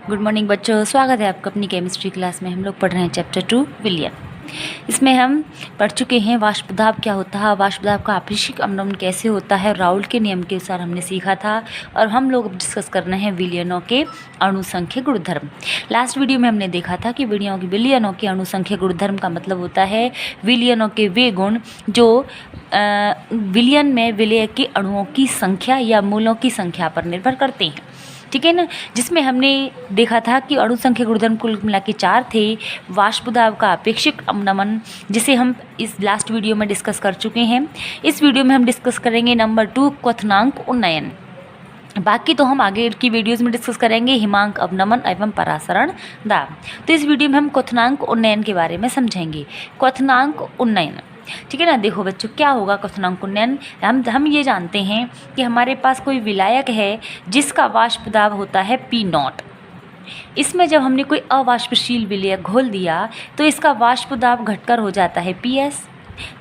Good morning बच्चों, स्वागत है आपका अपनी केमिस्ट्री क्लास में। हम लोग पढ़ रहे हैं चैप्टर 2 विलयन। इसमें हम पढ़ चुके हैं वाष्प दाब क्या होता है, वाष्प दाब का आपेक्षिक अवनमन कैसे होता है, राउल्ट के नियम के अनुसार हमने सीखा था। और हम लोग डिस्कस कर रहे हैं विलयनों के अणुसंख्य गुणधर्म। लास्ट वीडियो में हमने देखा था कि विलयनों के अणुसंख्य गुणधर्म का मतलब होता है विलयनों के वे गुण जो विलयन में विलय के अणुओं की संख्या या मूलों की संख्या पर निर्भर करते हैं। ठीक है ना, जिसमें हमने देखा था कि अणु संख्या गुणधर्म कुल मिला के 4 थे। वाष्प दाब का अपेक्षिक अवनमन, जिसे हम इस लास्ट वीडियो में डिस्कस कर चुके हैं। इस वीडियो में हम डिस्कस करेंगे नंबर 2 क्वथनांक उन्नयन। बाकी तो हम आगे की वीडियोस में डिस्कस करेंगे हिमांक अवनमन एवं परासरण दाब। तो इस वीडियो में हम क्वथनांक उन्नयन के बारे में समझेंगे। क्वथनांक उन्नयन, ठीक है ना। देखो बच्चों, क्या होगा क्वथनांक उन्नयन। हम ये जानते हैं कि हमारे पास कोई विलायक है जिसका वाष्प दाब होता है P0। इसमें जब हमने कोई अवाष्पशील विलायक घोल दिया तो इसका वाष्प दाब घटकर हो जाता है PS,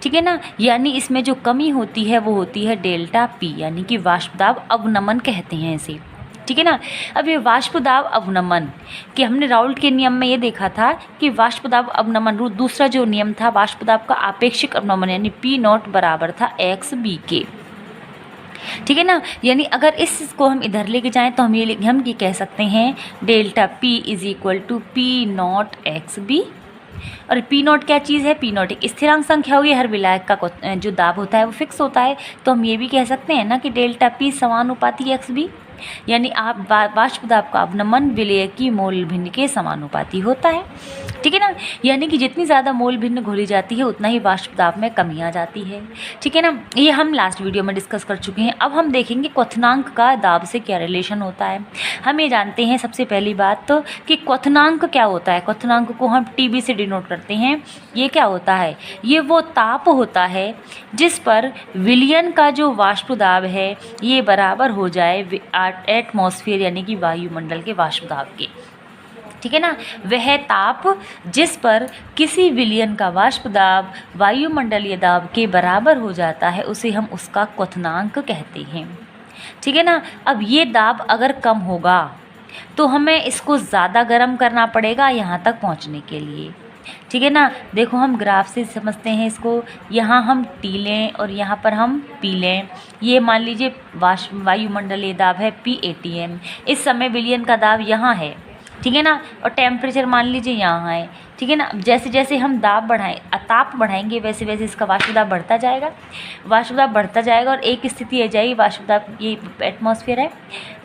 ठीक है ना। यानी इसमें जो कमी होती है वो होती है डेल्टा P, यानी कि वाष्प दाब अवनमन कहते हैं इसे, ठीक है ना। अब ये वाष्प दाब अवनमन कि हमने राउल्ट के नियम में ये देखा था कि वाष्प दाब अवनमन दूसरा जो नियम था वाष्प दाब का आपेक्षिक अवनमन, यानी P0 बराबर था XB के, ठीक है ना। यानी अगर इसको हम इधर लेके जाएं तो हम ये कह सकते हैं delta P is equal to P0 XB। और P0 क्या चीज़ है, P0 एक स्थिरांक संख्या होगी। हर विलायक का जो दाब होता है वो फिक्स होता है, तो हम ये भी कह सकते हैं ना कि डेल्टा P समानुपाती XB, यानी आप वाष्प दाब का अवनमन विलय की मोल भिन्न के समानुपाती होता है, ठीक है ना। यानी कि जितनी ज़्यादा मोल भिन्न घोली जाती है उतना ही वाष्प दाब में कमी आ जाती है, ठीक है ना। ये हम लास्ट वीडियो में डिस्कस कर चुके हैं। अब हम देखेंगे क्वथनांक का दाब से क्या रिलेशन होता है। हम ये जानते हैं सबसे पहली बात तो कि क्वथनांक क्या होता है। क्वथनांक को हम TB से डिनोट करते हैं। ये क्या होता है, ये वो ताप होता है जिस पर विलयन का जो वाष्प दाब है ये बराबर हो जाए एटमॉस्फेयर यानी कि वायुमंडल के वाष्प दाब के, ठीक है ना। वह ताप जिस पर किसी विलयन का वाष्प दाब वायुमंडलीय दाब के बराबर हो जाता है उसे हम उसका क्वथनांक कहते हैं, ठीक है ना। अब ये दाब अगर कम होगा तो हमें इसको ज़्यादा गर्म करना पड़ेगा यहाँ तक पहुँचने के लिए, ठीक है ना। देखो हम ग्राफ से समझते हैं इसको। यहाँ हम T लें और यहाँ पर हम P लें। ये मान लीजिए वायुमंडलीय दाब है P ATM। इस समय विलयन का दाब यहाँ है, ठीक है ना, और टेम्परेचर मान लीजिए यहाँ है, ठीक है ना। जैसे जैसे हम ताप बढ़ाएंगे वैसे वैसे इसका वाष्प दाब बढ़ता जाएगा। वाष्प दाब बढ़ता जाएगा और एक स्थिति आ जाएगी, वाष्प दाब ये एटमॉस्फेयर है,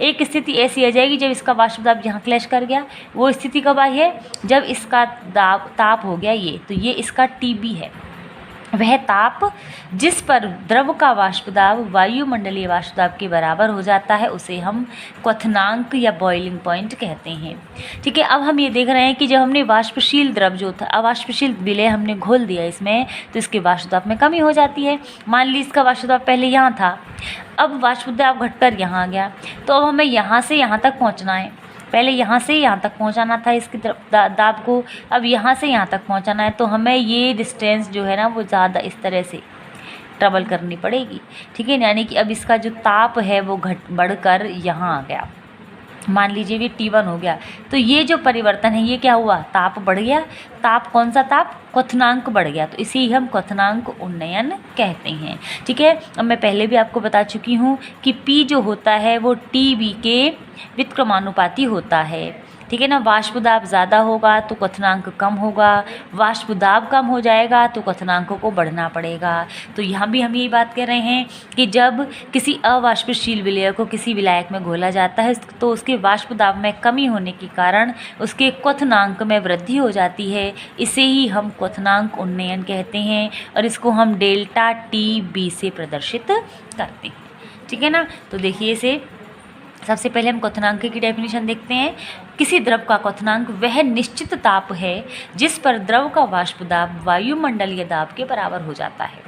एक स्थिति ऐसी आ जाएगी जब इसका वाष्प दाब यहाँ क्लैश कर गया। वो स्थिति कब आई है, जब इसका ताप हो गया ये, तो ये इसका TB है। वह ताप जिस पर द्रव का वाष्प दाब वायुमंडलीय वाष्प दाब के बराबर हो जाता है उसे हम क्वथनांक या बॉइलिंग पॉइंट कहते हैं, ठीक है। अब हम ये देख रहे हैं कि जब हमने वाष्पशील द्रव जो था अवाष्पशील विलय हमने घोल दिया इसमें, तो इसके वाष्प दाब में कमी हो जाती है। मान ली इसका वाष्प दाब पहले यहाँ था, अब वाष्प दाब घटकर यहाँ आ गया, तो अब हमें यहाँ से यहाँ तक पहुँचना है। पहले यहाँ से यहाँ तक पहुँचाना था इसकी दाब को, अब यहाँ से यहाँ तक पहुँचाना है, तो हमें ये डिस्टेंस जो है ना वो ज़्यादा इस तरह से ट्रैवल करनी पड़ेगी, ठीक है। यानी कि अब इसका जो ताप है वो बढ़कर यहाँ आ गया। मान लीजिए ये T1 हो गया, तो ये जो परिवर्तन है ये क्या हुआ, ताप बढ़ गया। ताप कौन सा ताप, क्वथनांक बढ़ गया, तो इसे ही हम क्वथनांक उन्नयन कहते हैं, ठीक है। अब मैं पहले भी आपको बता चुकी हूँ कि P जो होता है वो TB के व्युत्क्रमानुपाती होता है, ठीक है ना। वाष्प दाब ज़्यादा होगा तो क्वथनांक कम होगा, वाष्प दाब कम हो जाएगा तो क्वथनांक को बढ़ना पड़ेगा। तो यहाँ भी हम यही बात कर रहे हैं कि जब किसी अवाष्पशील विलय को किसी विलायक में घोला जाता है तो उसके वाष्प दाब में कमी होने के कारण उसके क्वथनांक में वृद्धि हो जाती है। इसे ही हम क्वथनांक उन्नयन कहते हैं और इसको हम डेल्टा TB से प्रदर्शित करते हैं, ठीक है ना। तो देखिए इसे सबसे पहले हम क्वथनांक की डेफिनेशन देखते हैं। किसी द्रव का क्वथनांक वह निश्चित ताप है जिस पर द्रव का वाष्प दाब वायुमंडलीय दाब के बराबर हो जाता है।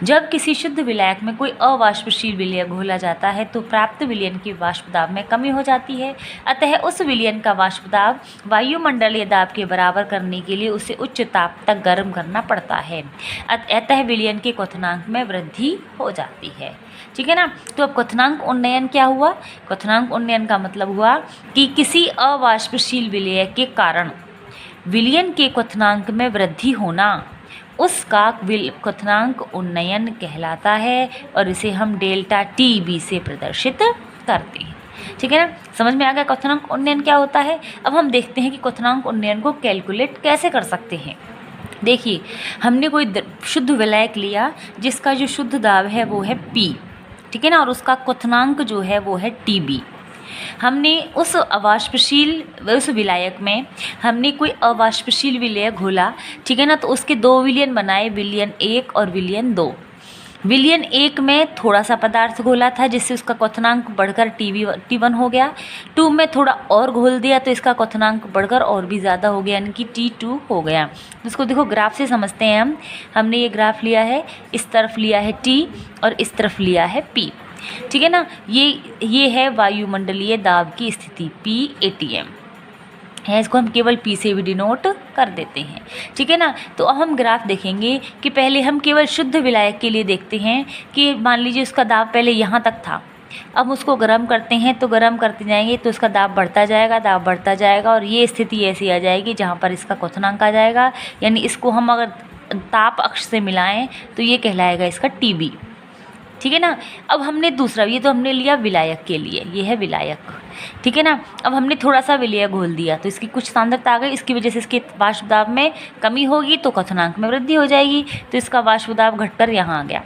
जब किसी शुद्ध विलायक में कोई अवाष्पशील विलयक घोला जाता है तो प्राप्त विलयन की वाष्प दाब में कमी हो जाती है, अतः उस विलयन का वाष्प दाब वायुमंडलीय दाब के बराबर करने के लिए उसे उच्च ताप तक गर्म करना पड़ता है, अतः विलयन के क्वथनांक में वृद्धि हो जाती है। ठीक है ना। तो अब क्वथनांक उन्नयन क्या हुआ? क्वथनांक उन्नयन का मतलब हुआ कि किसी अवाष्पशील विलयक के कारण विलयन के क्वथनांक में वृद्धि होना, उसका क्वथनांक उन्नयन कहलाता है और इसे हम डेल्टा टी बी से प्रदर्शित करते हैं। ठीक है ना। समझ में आ गया क्वथनांक उन्नयन क्या होता है। अब हम देखते हैं कि क्वथनांक उन्नयन को कैलकुलेट कैसे कर सकते हैं। देखिए, हमने कोई शुद्ध विलायक लिया जिसका जो शुद्ध दाब है वो है P, ठीक है ना, और उसका क्वथनांक जो है वो है TB। हमने उस विलायक में हमने कोई अवाष्पशील विलयक घोला, ठीक है ना, तो उसके दो विलयन बनाए, विलयन 1 और विलयन 2। विलयन 1 में थोड़ा सा पदार्थ घोला था जिससे उसका क्वथनांक बढ़कर T1 हो गया। 2 में थोड़ा और घोल दिया तो इसका क्वथनांक बढ़कर और भी ज़्यादा हो गया, यानी कि T2 हो गया। इसको देखो ग्राफ से समझते हैं हम। हमने ये ग्राफ लिया है, इस तरफ लिया है T और इस तरफ लिया है P, ठीक है ना। ये है वायुमंडलीय दाब की स्थिति PATM है, इसको हम केवल P से भी डिनोट कर देते हैं, ठीक है ना। तो अब हम ग्राफ देखेंगे कि पहले हम केवल शुद्ध विलायक के लिए देखते हैं कि मान लीजिए उसका दाब पहले यहाँ तक था, अब उसको गर्म करते हैं तो गर्म करते जाएंगे तो उसका दाब बढ़ता जाएगा और ये स्थिति ऐसी आ जाएगी जहाँ पर इसका क्वथनांक आ जाएगा, यानी इसको हम अगर ताप अक्ष से मिलाएं तो ये कहलाएगा इसका TB, ठीक है ना। अब हमने दूसरा, ये तो हमने लिया विलायक के लिए, ये है विलायक, ठीक है ना। अब हमने थोड़ा सा विलयक घोल दिया तो इसकी कुछ सांद्रता आ गई, इसकी वजह से इसके वाष्प दाब में कमी होगी तो क्वथनांक में वृद्धि हो जाएगी, तो इसका वाष्प दाब घटकर यहाँ आ गया।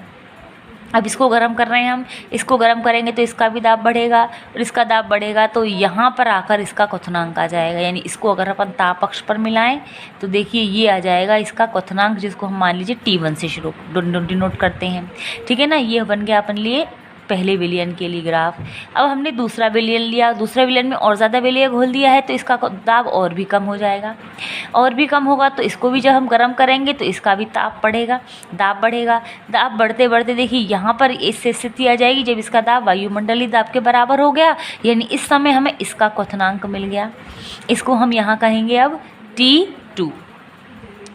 अब इसको गर्म कर रहे हैं हम, इसको गर्म करेंगे तो इसका भी दाब बढ़ेगा और इसका दाब बढ़ेगा तो यहाँ पर आकर इसका क्वथनांक आ जाएगा, यानी इसको अगर अपन ताप अक्ष पर मिलाएं तो देखिए ये आ जाएगा इसका क्वथनांक, जिसको हम मान लीजिए T1 से शुरू डिनोट करते हैं, ठीक है ना। ये बन गया अपन लिए पहले विलयन के लिए ग्राफ। अब हमने दूसरा विलयन लिया, दूसरा विलयन में और ज़्यादा विलयक घोल दिया है तो इसका दाब और भी कम हो जाएगा, और भी कम होगा तो इसको भी जब हम गर्म करेंगे तो इसका भी ताप बढ़ेगा, दाब बढ़ेगा। दाब बढ़ते बढ़ते देखिए यहाँ पर इस स्थिति आ जाएगी जब इसका दाब वायुमंडलीय दाब के बराबर हो गया, यानी इस समय हमें इसका क्वथनांक मिल गया। इसको हम यहाँ कहेंगे अब T2,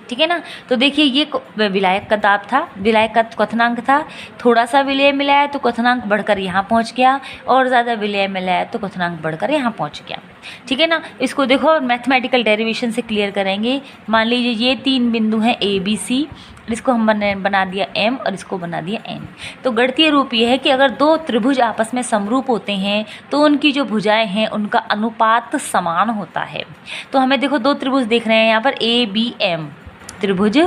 ठीक है ना। तो देखिए ये विलायक का दाब था, विलायक का क्वथनांक था, थोड़ा सा विलय मिलाया तो क्वथनांक बढ़कर यहाँ पहुँच गया, और ज़्यादा विलय मिलाया तो क्वथनांक बढ़कर यहाँ पहुँच गया, ठीक है ना। इसको देखो मैथमेटिकल डेरिवेशन से क्लियर करेंगे। मान लीजिए ये 3 बिंदु हैं ABC, इसको हम बना दिया M और इसको बना दिया N। तो गणितीय रूप ये है कि अगर दो त्रिभुज आपस में समरूप होते हैं तो उनकी जो भुजाएं हैं उनका अनुपात समान होता है। तो हमें देखो दो त्रिभुज देख रहे हैं यहाँ पर ABM, त्रिभुज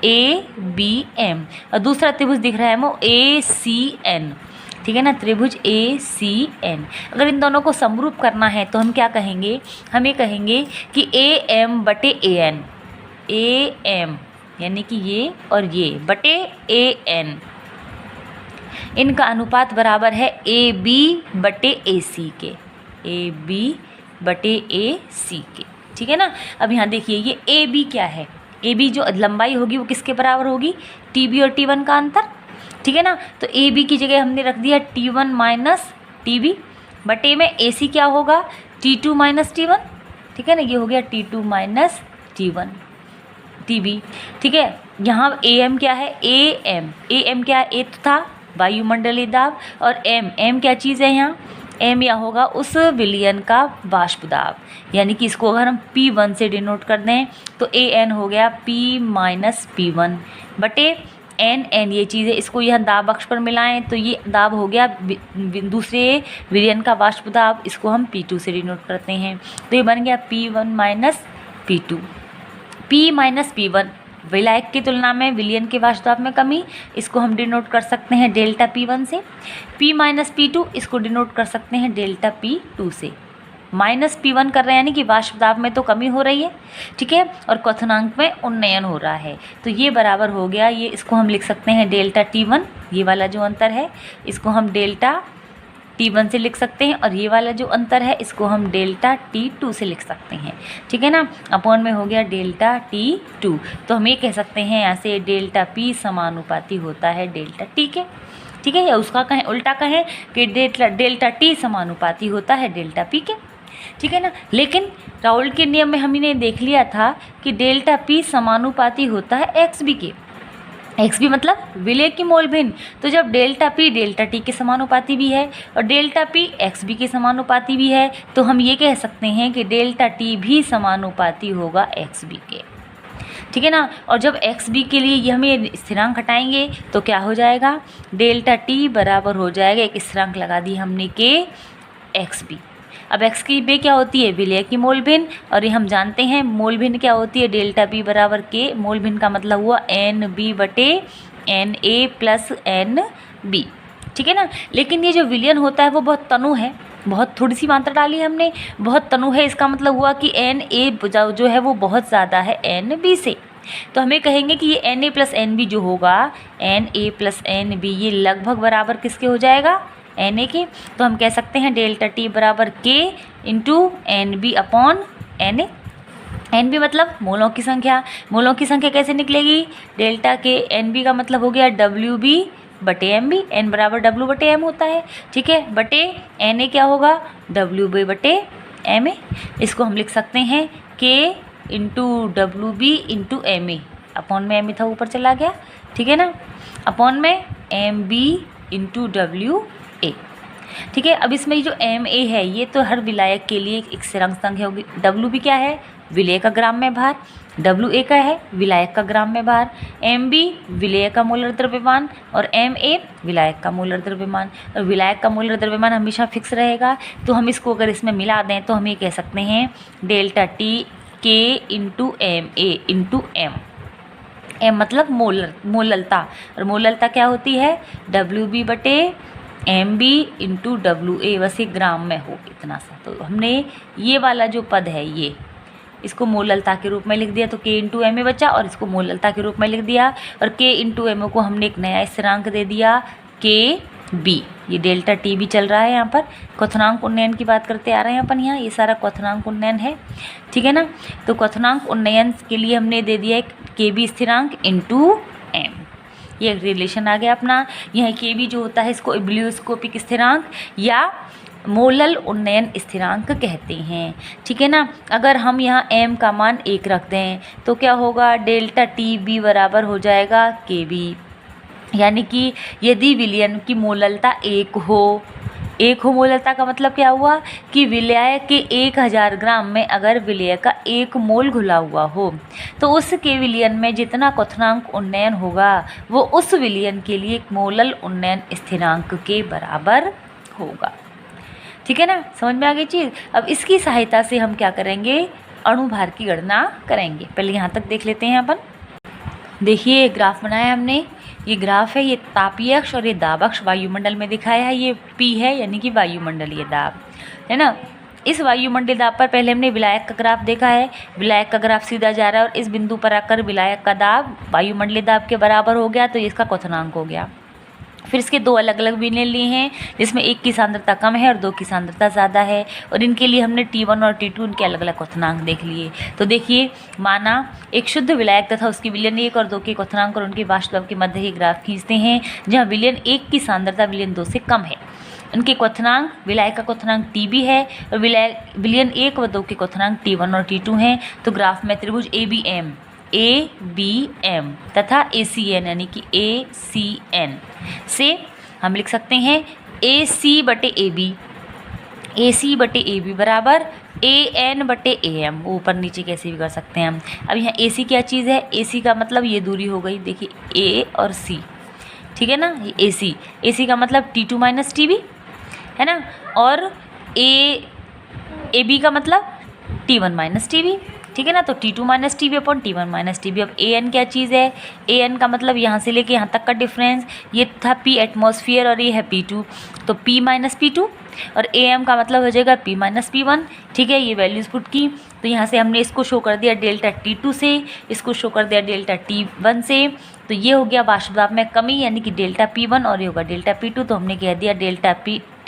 ABM, और दूसरा त्रिभुज दिख रहा है वो ACN, ठीक है ना, त्रिभुज ACN। अगर इन दोनों को समरूप करना है तो हम क्या कहेंगे, हम ये कहेंगे कि AM बटे AN, AM यानी कि ये और ये बटे AN, इनका अनुपात बराबर है AB बटे AC के, AB बटे AC के, ठीक है ना। अब यहाँ देखिए ये AB क्या है, AB जो लंबाई होगी वो किसके बराबर होगी, TB और T1 का अंतर, ठीक है ना। तो AB की जगह हमने रख दिया T1 माइनस TB, बटे में AC क्या होगा T2 माइनस T1, ठीक है ना, ये हो गया T2 माइनस T1 TB, ठीक है। यहाँ AM क्या है, AM क्या है, A था वायुमंडलीय दाब, और M क्या चीज़ है यहाँ, M या होगा उस विलयन का वाष्प दाब, यानी कि इसको अगर हम P1 से डिनोट कर दें तो AN हो गया P माइनस P1 बटे N ये चीज़ है, इसको यह दाब अक्ष पर मिलाएं तो ये दाब हो गया दूसरे विलयन का वाष्प दाब, इसको हम P2 से डिनोट करते हैं तो ये बन गया P1 minus P2। P minus P1 विलायक की तुलना में विलयन के वाष्प दाब में कमी, इसको हम डिनोट कर सकते हैं डेल्टा P1 से। P माइनस P2 इसको डिनोट कर सकते हैं डेल्टा P2 से। माइनस P1 कर रहे हैं यानी कि वाष्प दाब में तो कमी हो रही है, ठीक है, और क्वथनांक में उन्नयन हो रहा है, तो ये बराबर हो गया, ये इसको हम लिख सकते हैं डेल्टा T1, ये वाला जो अंतर है इसको हम डेल्टा T1 से लिख सकते हैं, और ये वाला जो अंतर है इसको हम डेल्टा T2 से लिख सकते हैं, ठीक है ना। अपॉन में हो गया डेल्टा T2। तो हम ये कह सकते हैं यहाँ से डेल्टा P समानुपाती होता है डेल्टा T के, ठीक है। या उसका कहें उल्टा कहें कि डेल्टा T समानुपाती होता है डेल्टा P के, ठीक है ना। लेकिन राउल के नियम में हमने देख लिया था कि डेल्टा P समानुपाती होता है XB के। XB मतलब विलेय की मोल भिन्न। तो जब डेल्टा P डेल्टा T के समानुपाती भी है और डेल्टा P XB के समानुपाती भी है, तो हम ये कह सकते हैं कि डेल्टा T भी समानुपाती होगा XB के, ठीक है ना। और जब XB के लिए ये हमें स्थिरांक हटाएंगे तो क्या हो जाएगा, डेल्टा T बराबर हो जाएगा, एक स्थिरांक लगा दी हमने के XB। अब x की बे क्या होती है, विलेय की मोल भिन्न, और ये हम जानते हैं मोल भिन्न क्या होती है, डेल्टा P बराबर के, मोल भिन्न का मतलब हुआ NB बटे NA प्लस NB, ठीक है ना। लेकिन ये जो विलयन होता है वो बहुत तनु है, बहुत थोड़ी सी मात्रा डाली हमने, बहुत तनु है, इसका मतलब हुआ कि NA जो है वो बहुत ज़्यादा है NB से। तो हमें कहेंगे कि ये NA प्लस NB जो होगा, NA प्लस NB ये लगभग बराबर किसके हो जाएगा, NA के। तो हम कह सकते हैं डेल्टा T बराबर K into NB upon NA। NB मतलब मोलों की संख्या। मोलों की संख्या कैसे निकलेगी, डेल्टा K NB का मतलब हो गया WB बटे MB, N बराबर W बटे M होता है, ठीक है, बटे NA क्या होगा, WB बटे MA। इसको हम लिख सकते हैं K into WB into MA, upon में MA था ऊपर चला गया, ठीक है ना, अपॉन में MB इंटू WA, ठीक है। अब इसमें जो MA है ये तो हर विलायक के लिए एक स्थिरांक संख्या होगी। WB क्या है, विलेय का ग्राम में भार, WA का है विलायक का ग्राम में भार, MB विलेय का मोलर द्रव्यमान और MA विलायक का मोलर द्रव्यमान। और विलायक का मोलर द्रव्यमान हमेशा फिक्स रहेगा, तो हम इसको अगर इसमें मिला दें तो हम ये कह सकते हैं delta T K into MA into M। M मतलब मोललता, और मोललता क्या होती है, WB बटे MB इंटू WA, बस एक ग्राम में हो इतना सा। तो हमने ये वाला जो पद है ये इसको मोललता के रूप में लिख दिया, तो K इंटू MA बचा, और इसको मोललता के रूप में लिख दिया, और K इंटू MA को हमने एक नया स्थिरांक दे दिया KB। ये डेल्टा T भी चल रहा है, यहाँ पर क्वथनांक उन्नयन की बात करते आ रहे हैं अपन, यहाँ ये सारा क्वथनांक उन्नयन है, ठीक है ना। तो क्वथनांक उन्नयन के लिए हमने दे दिया एक KB स्थिरांक इंटू M, ये रिलेशन आ गया अपना। यह KB जो होता है इसको इब्लियोस्कोपिक स्थिरांक या मोलल उन्नयन स्थिरांक कहते हैं, ठीक है ना। अगर हम यहाँ M का मान 1 रख दें तो क्या होगा, डेल्टा TB बराबर हो जाएगा KB, यानी कि यदि विलयन की मोललता 1 हो, 1 हो मोललता का मतलब क्या हुआ कि विलेय के 1000 ग्राम में अगर विलेय का 1 मोल घुला हुआ हो तो उस के विलयन में जितना क्वथनांक उन्नयन होगा वो उस विलयन के लिए एक मोलल उन्नयन स्थिरांक के बराबर होगा, ठीक है ना। समझ में आ गई चीज़। अब इसकी सहायता से हम क्या करेंगे, अणुभार की गणना करेंगे। पहले यहाँ तक देख लेते हैं अपन। देखिए ग्राफ बनाया हमने, ये ग्राफ है, ये तापीय अक्ष और ये दाब अक्ष वायुमंडल में दिखाया है, ये P है यानी कि वायुमंडलीय दाब है ना। इस वायुमंडलीय दाब पर पहले हमने विलायक का ग्राफ देखा है, विलायक का ग्राफ सीधा जा रहा है और इस बिंदु पर आकर विलायक का दाब वायुमंडलीय दाब के बराबर हो गया, तो इसका क्वथनांक हो गया। फिर इसके 2 अलग अलग विलयन लिए हैं, जिसमें एक की सांद्रता कम है और 2 की सांद्रता ज़्यादा है, और इनके लिए हमने T1 और T2 इनके अलग अलग क्वथनांक देख लिए। तो देखिए, माना एक शुद्ध विलायक तथा उसकी विलयन 1 और 2 के क्वथनांक और उनके वाष्प दाब के मध्य की ग्राफ खींचते हैं, जहाँ विलयन 1 की सांद्रता विलयन 2 से कम है। उनके क्वथनांक, विलायक का क्वथनांक TB है और विलयन 1 व 2 के क्वथनांक T1 और T2 हैं। तो ग्राफ में त्रिभुज ABM तथा ACN यानी कि ACN से हम लिख सकते हैं AC बटे AB बराबर AN बटे AM। ऊपर नीचे कैसे भी कर सकते हैं हम। अब यहाँ AC क्या चीज़ है, AC का मतलब ये दूरी हो गई, देखिए A और C, ठीक है ना। ये AC का मतलब T2 माइनस TB है ना, और AB का मतलब T1 माइनस TB, ठीक है ना। तो T2 minus TB upon T1 minus TB। अब AN क्या चीज़ है, AN का मतलब यहाँ से लेके यहाँ तक का डिफरेंस, ये था P एटमॉस्फेयर और ये है P2, तो P माइनस P2, और AM का मतलब हो जाएगा P माइनस P1, ठीक है। ये वैल्यूज पुट की, तो यहाँ से हमने इसको शो कर दिया डेल्टा T2 से, इसको शो कर दिया डेल्टा T1 से, तो ये हो गया वाष्प दाब में कमी यानी कि डेल्टा P1, और ये होगा डेल्टा P2, तो हमने कह दिया डेल्टा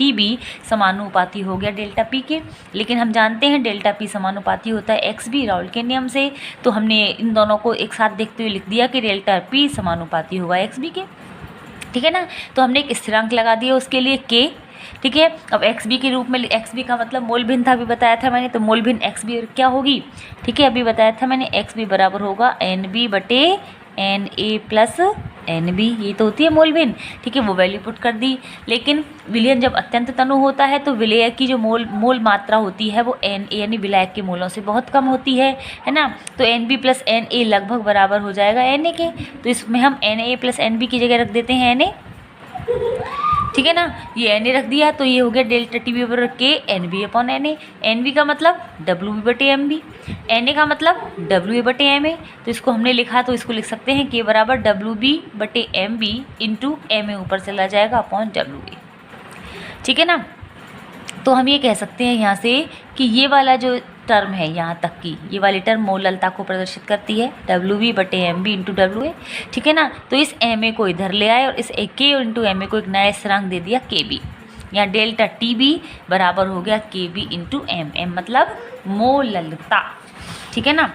टी बी समानुपाती हो गया डेल्टा पी के। लेकिन हम जानते हैं डेल्टा पी समानुपाती होता है एक्स बी राउल के नियम से, तो हमने इन दोनों को एक साथ देखते हुए लिख दिया कि डेल्टा पी समानुपाती होगा एक्स बी के। ठीक है ना, तो हमने एक स्थिरांक लगा दिया उसके लिए के। ठीक है, अब एक्स बी के रूप में, एक्स बी का मतलब मोल भिन्न था, अभी बताया था मैंने, तो मोल भिन्न एक्स बी क्या होगी। ठीक है, अभी बताया था मैंने एक्स बी बराबर होगा एन बी बटे N A plus N B, ये तो होती है मोल भिन्न। ठीक है, वो वैल्यू पुट कर दी। लेकिन विलयन जब अत्यंत तनु होता है तो विलय की जो मोल मात्रा होती है वो एन ए यानी विलायक के मोलों से बहुत कम होती है ना। तो N B plus N A लगभग बराबर हो जाएगा एन ए के, तो इसमें हम N A plus N B की जगह रख देते हैं एन ए। ठीक है ना, ये एन ए रख दिया तो ये हो गया डेल्टा टी बी बराबर के N B upon N A. N B का मतलब डब्ल्यू बी बटे एम बी, एन ए का मतलब डब्ल्यू ए बटे एम ए। तो इसको हमने लिखा तो इसको लिख सकते हैं के बराबर डब्ल्यू बी बटे M B into M A ऊपर चला जाएगा अपॉन डब्ल्यू ए। ठीक है ना, तो हम ये कह सकते हैं यहाँ से कि ये वाला जो टर्म है यहाँ तक की, ये वाली टर्म मोललता को प्रदर्शित करती है डब्ल्यू बी बटे M B into W A. ठीक है ना, तो इस एम ए को इधर ले आए और इस के इंटू एम ए को एक नया स्थिरांक दे दिया के बी। यहाँ डेल्टा टी बी बराबर हो गया के बी इंटू एम, एम मतलब मोललता। ठीक है ना,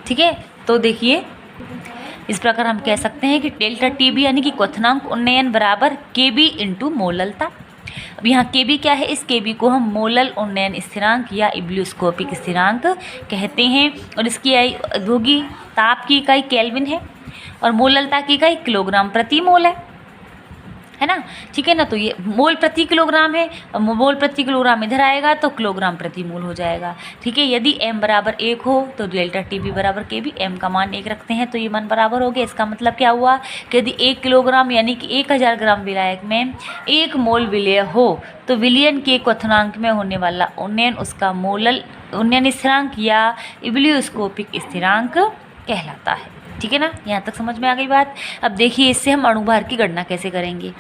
ठीक है, तो देखिए इस प्रकार हम कह सकते हैं कि डेल्टा टी बी यानी कि क्वथनांक उन्नयन बराबर के बी इंटू मोललता। अब यहाँ के बी क्या है, इस के बी को हम मोलल उन्नयन स्थिरांक या इब्लियोस्कोपिक स्थिरांक कहते हैं, और इसकी होगी ताप की इकाई केल्विन है और मोललता की इकाई किलोग्राम प्रति मोल है ना। ठीक है ना, तो ये मोल प्रति किलोग्राम है, मोल प्रति किलोग्राम इधर आएगा तो किलोग्राम प्रति मोल हो जाएगा। ठीक है, यदि m बराबर 1 हो तो डेल्टा टी बी बराबर के बी, m का मान 1 रखते हैं तो ये मान बराबर हो गया। इसका मतलब क्या हुआ कि यदि 1 किलोग्राम यानी कि 1000 ग्राम विलायक में 1 मोल विलय हो तो विलयन के क्वथनांक में होने वाला उन्नयन उसका मोलल उन्नयन स्थिरांक या इब्लियोस्कोपिक स्थिरांक कहलाता है। ठीक है ना, यहाँ तक समझ में आ गई बात। अब देखिए इससे हम अणुभार की गणना कैसे करेंगे।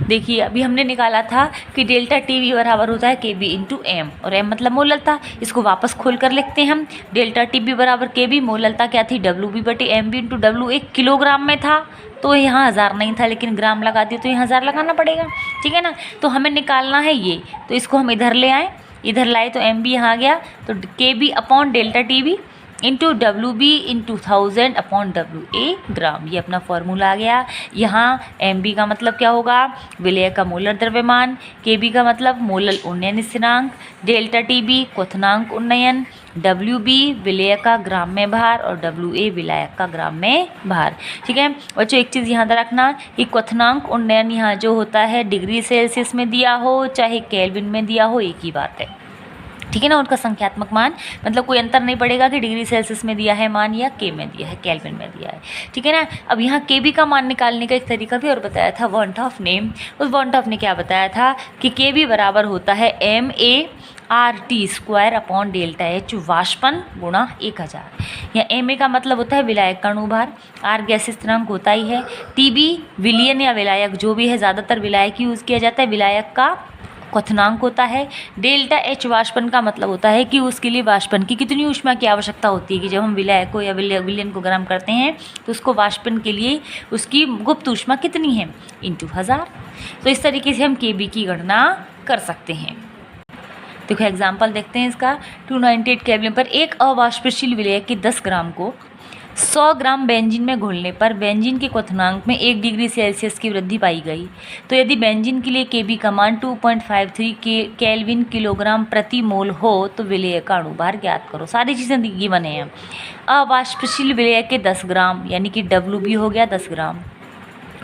देखिए अभी हमने निकाला था कि डेल्टा टी बी बराबर होता है के बी इंटू एम, और एम मतलब मोललता। इसको वापस खोल कर लिखते हैं हम, डेल्टा टी बी बराबर के बी, मोललता क्या थी डब्ल्यू बी बटे एम बी इंटू डब्ल्यू। एक किलोग्राम में था तो यहाँ 1000 नहीं था, लेकिन ग्राम लगा दिए तो यहाँ 1000 लगाना पड़ेगा। ठीक है ना, तो हमें निकालना है ये, तो इसको हम इधर ले आए, इधर लाए तो एम बी यहाँ आ गया, तो K B upon delta T B into W B into 1000 upon W A gram, ये अपना फॉर्मूला आ गया। यहाँ एम बी का मतलब क्या होगा, विलय का मोलर द्रव्यमान, के बी का मतलब मोलल उन्नयन स्थिरांक, डेल्टा टी बी क्वथनांक उन्नयन, डब्ल्यू बी विलय का ग्राम में भार और डब्ल्यू ए विलायक का ग्राम में भार। ठीक है बच्चों, एक चीज़ यहाँ रखना कि क्वथनांक उन्नयन यहाँ जो होता है डिग्री सेल्सियस में दिया हो चाहे केल्विन में दिया हो, एक ही बात है। ठीक है ना, उनका संख्यात्मक मान मतलब कोई अंतर नहीं पड़ेगा कि डिग्री सेल्सियस में दिया है मान या के में दिया है, केल्विन में दिया है। ठीक है ना, अब यहाँ के बी का मान निकालने का एक तरीका भी और बताया था, वॉन्ट ऑफ नेम। उस वॉन्ट ऑफ ने क्या बताया था कि के बी बराबर होता है M A R T square upon delta H वाष्पन गुणा 1000। यहाँ एम ए का मतलब होता है विलायक का अणुभार, आर गैस स्थिरांक होता ही है, टी बी विलयन या विलायक जो भी है, ज़्यादातर विलायक यूज़ किया जाता है, विलायक का क्वथनांक होता है, डेल्टा एच वाष्पन का मतलब होता है कि उसके लिए वाष्पन की कितनी ऊष्मा की आवश्यकता होती है कि जब हम विलायक को या विलयन को गर्म करते हैं तो उसको वाष्पन के लिए उसकी गुप्त ऊष्मा कितनी है इंटू 1000। तो इस तरीके से हम के बी की गणना कर सकते हैं। देखो एग्जाम्पल देखते हैं इसका, 298 केल्विन पर एक अवाष्पशील विलयक के 10 ग्राम को 100 ग्राम बेंजीन में घोलने पर बेंजीन के क्वथनांक में 1 डिग्री सेल्सियस की वृद्धि पाई गई। तो यदि बेंजीन के लिए के बी का मान 2.53 केल्विन किलोग्राम प्रति मोल हो तो विलय का अणुभार ज्ञात करो। सारी चीज़ें दी बने हैं। अवाष्पशील विलय के 10 ग्राम यानी कि डब्ल्यू बी हो गया 10 ग्राम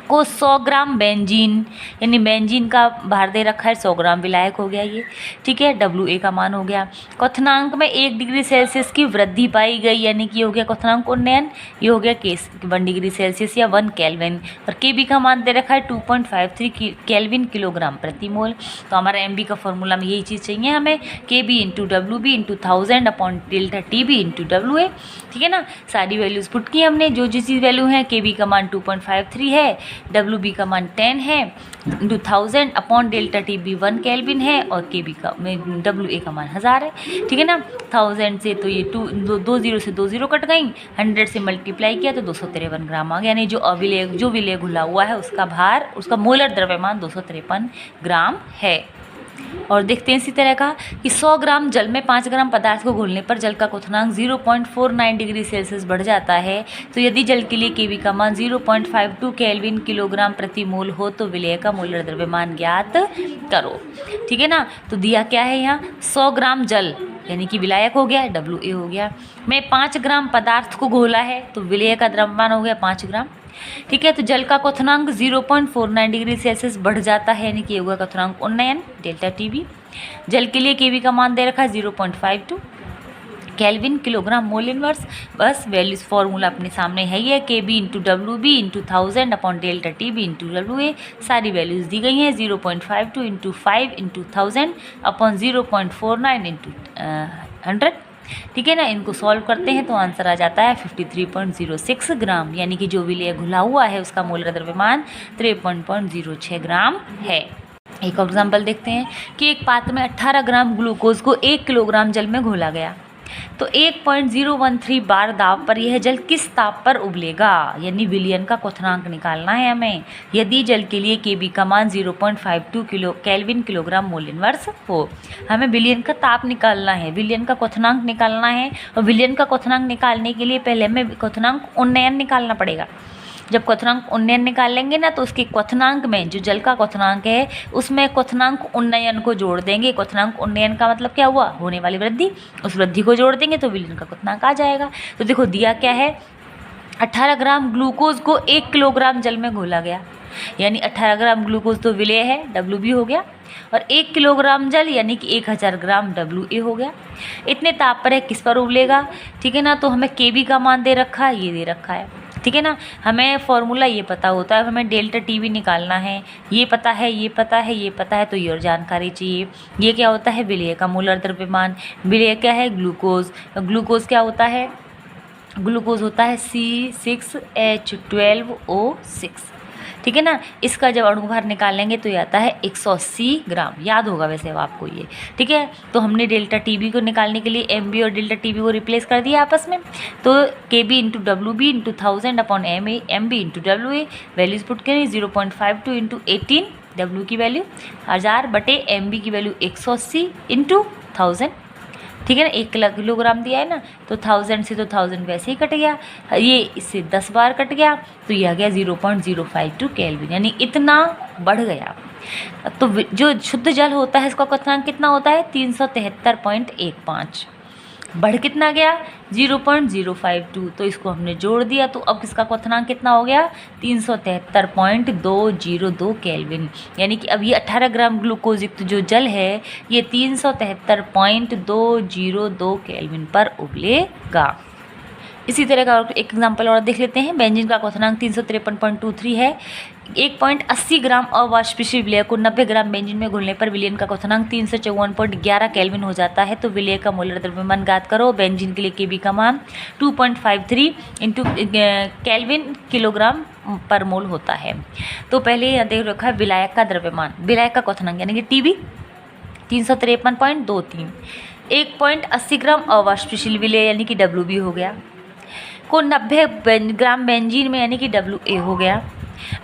को 100 ग्राम बेंजीन यानी बेंजीन का भार दे रखा है, 100 ग्राम विलायक हो गया ये। ठीक है, डब्ल्यू ए का मान हो गया। क्वथनांक में 1 डिग्री सेल्सियस की वृद्धि पाई गई यानी कि हो गया क्वथनांक उन्नयन, ये हो गया केस 1 डिग्री सेल्सियस या 1 केल्विन, और के बी का मान दे रखा है 2.53 केल्विन किलोग्राम प्रति मोल। तो हमारा एम बी का फॉर्मूला में यही चीज़ चाहिए हमें, K B into W B into 1000 upon delta T B into W A. ठीक है ना, सारी वैल्यूज़ पुट की हमने, जो चीज़ वैल्यू है, के बी का मान 2.53 है, डब्ल्यू बी का मान 10 है into 1000 upon delta T B 1 kelvin है और के बी का डब्ल्यू ए का मान 1000 है। ठीक है ना, 1000 से तो ये 2 0 से 2 0 कट गई, 100 से मल्टीप्लाई किया तो 253 ग्राम आ गया। यानी जो विलेय घुला हुआ है उसका भार, उसका मोलर द्रव्यमान 253 ग्राम है। और देखते हैं इसी तरह का कि 100 ग्राम जल में 5 ग्राम पदार्थ को घोलने पर जल का क्वथनांक 0.49 डिग्री सेल्सियस बढ़ जाता है। तो यदि जल के लिए केवी का मान 0.52 केल्विन किलोग्राम प्रति मोल हो तो विलेय का मोलर द्रव्यमान ज्ञात करो। ठीक है ना, तो दिया क्या है यहाँ 100 ग्राम जल यानी कि विलायक हो गया, डब्ल्यू ए हो गया, में 5 ग्राम पदार्थ को घोला है तो विलेय का द्रव्यमान हो गया 5 ग्राम। ठीक है, तो जल का क्वथनांक 0.49 डिग्री सेल्सियस बढ़ जाता है यानी कि होगा क्वथनांक उन्नयन डेल्टा टी बी। जल के लिए केवी का मान दे रखा है 0.52 केल्विन किलोग्राम मोल इनवर्स। बस वैल्यूज फॉर्मूला अपने सामने है, ये K B into W B into 1000 upon delta T B into W A. सारी वैल्यूज दी गई हैं 0.52 इंटू 5 इंटू 1000 अपॉन 0.49 इंटू 100। ठीक है ना, इनको सॉल्व करते हैं तो आंसर आ जाता है 53.06 ग्राम, यानी कि जो विलेय घुला हुआ है उसका मोलर द्रव्यमान 53.06 ग्राम है। एक और एग्जाम्पल देखते हैं कि एक पात्र में 18 ग्राम ग्लूकोज को 1 किलोग्राम जल में घोला गया तो 1.013 बार दाब पर यह जल किस ताप पर उबलेगा, यानी विलयन का क्वथनांक निकालना है हमें। यदि जल के लिए केबी का मान 0.52 केल्विन किलोग्राम मोल इनवर्स हो, हमें विलयन का ताप निकालना है, विलयन का क्वथनांक निकालना है। और विलयन का क्वथनांक निकालने के लिए पहले हमें क्वथनांक उन्नयन निकालना पड़ेगा। जब क्वथनांक उन्नयन निकाल लेंगे ना तो उसके क्वथनांक में जो जल का क्वथनांक है उसमें क्वथनांक उन्नयन को जोड़ देंगे। क्वथनांक उन्नयन का मतलब क्या हुआ, होने वाली वृद्धि, उस वृद्धि को जोड़ देंगे तो विलयन का क्वथनांक आ जाएगा। तो देखो दिया क्या है, 18 ग्राम ग्लूकोज को 1 किलोग्राम जल में घोला गया, यानी 18 ग्राम ग्लूकोज तो विलेय है, डब्ल्यू बी हो गया, और 1 किलोग्राम जल यानी कि 1000 ग्राम डब्ल्यू ए हो गया। इतने ताप पर है किस पर उबलेगा। ठीक है ना, तो हमें के बी का मान दे रखा है, ये दे रखा है। ठीक है ना, हमें फॉर्मूला ये पता होता है, हमें डेल्टा टी बी निकालना है, ये पता है, ये पता है, ये पता है, तो ये और जानकारी चाहिए। ये क्या होता है, विलेय का मोलर द्रव्यमान। विलेय क्या है, ग्लूकोज। ग्लूकोज क्या होता है, ग्लूकोज होता है C6H12O6। ठीक है ना, इसका जब अणुभार निकालेंगे तो ये आता है 180 ग्राम, याद होगा वैसे अब आपको ये। ठीक है, तो हमने डेल्टा टी बी को निकालने के लिए एम बी और डेल्टा टी बी को रिप्लेस कर दिया आपस में। तो K B into W B into 1000 upon M B into W A, values put करें 0.52 इंटू 18, डब्ल्यू की वैल्यू 1000 बटे एम बी की वैल्यू 180 इंटू 1000। ठीक है ना, 1 किलोग्राम दिया है ना, तो 1000 से तो 1000 वैसे ही कट गया, ये इससे 10 बार कट गया तो ये आ गया 0.052 केल्विन, यानी इतना बढ़ गया। तो जो शुद्ध जल होता है इसका क्वथनांक कितना होता है 373.15, बढ़ कितना गया 0.052, तो इसको हमने जोड़ दिया तो अब इसका क्वथनांक कितना हो गया 373.202 केल्विन, यानी कि अब ये 18 ग्राम ग्लूकोज युक्त जो जल है ये 373.202 केल्विन पर उबलेगा। इसी तरह का एक एग्जाम्पल और देख लेते हैं। बेंजीन का क्वथनांक 353.23 है। 1.80 ग्राम अवाष्पशील विलेय को 90 ग्राम बेंजीन में घुलने पर विलयन का क्वथनांक 354.11 केल्विन हो जाता है। तो विलेय का मोलर द्रव्यमान ज्ञात करो। बेंजीन के लिए केबी का मान 2.53 इंटू केल्विन किलोग्राम पर मोल होता है। तो पहले यहाँ देख रखा है विलायक का द्रव्यमान, विलायक का क्वथनांक यानी कि टीबी 353.23, 1.80 ग्राम अवाष्पशील विलेय यानी कि डब्ल्यू बी हो गया को 90 ग्राम बेंजीन में यानी कि डब्ल्यू ए हो गया।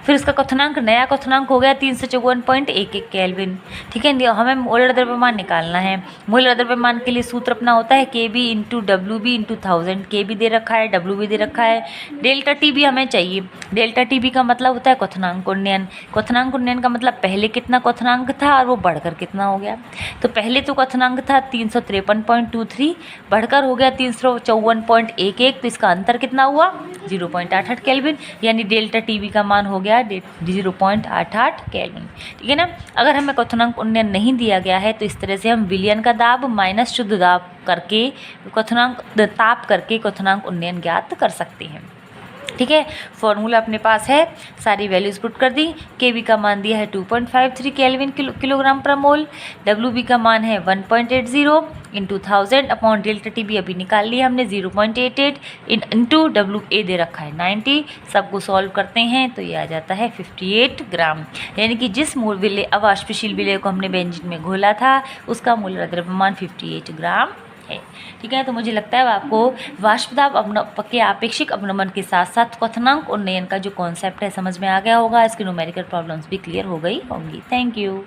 फिर उसका क्वथनांक नया क्वथनांक हो गया 354.11 केल्विन। ठीक है, हमें मोलर द्रव्यमान निकालना है। मोलर द्रव्यमान के लिए सूत्र अपना होता है K B into W B into 1000। K B दे रखा है, डब्ल्यू बी दे रखा है, डेल्टा टी बी हमें चाहिए। डेल्टा टी बी का मतलब होता है क्वथनांक उन्नयन। क्वथनांक उन्नयन का मतलब पहले कितना क्वथनांक था और वो बढ़कर कितना हो गया। तो पहले तो क्वथनांक था 353.23, बढ़कर हो गया 354.11, तो इसका अंतर कितना हुआ 0.88 केल्विन, यानी डेल्टा टी बी का मान हो गया 0.88 केल्विन। ठीक है ना, अगर हमें क्वथनांक उन्नयन नहीं दिया गया है तो इस तरह से हम विलयन का दाब माइनस शुद्ध दाब करके क्वथनांक ताप करके क्वथनांक उन्नयन ज्ञात कर सकते हैं। ठीक है, फॉर्मूला अपने पास है, सारी वैल्यूज पुट कर दी। के बी का मान दिया है 2.53 केल्विन किलोग्राम पर मोल, डब्ल्यू बी का मान है 1.80, इंटू 1000 अपॉन डेल्टा टी भी अभी निकाल लिया हमने 0.88 इंटू डब्ल्यू ए दे रखा है 90। सबको सॉल्व करते हैं तो ये आ जाता है 58 ग्राम। यानी कि जिस मूल विलय अवाष्पशील विलय को हमने बेंजीन में घोला था उसका मूल द्रव्यमान 58 ग्राम है। ठीक है, तो मुझे लगता है आपको वाष्पदाब के आपेक्षिक अवनमन के साथ साथ क्वथनांक उन्नयन का जो कॉन्सेप्ट है समझ में आ गया होगा। इसकी न्यूमेरिकल प्रॉब्लम्स भी क्लियर हो गई होंगी। Thank you.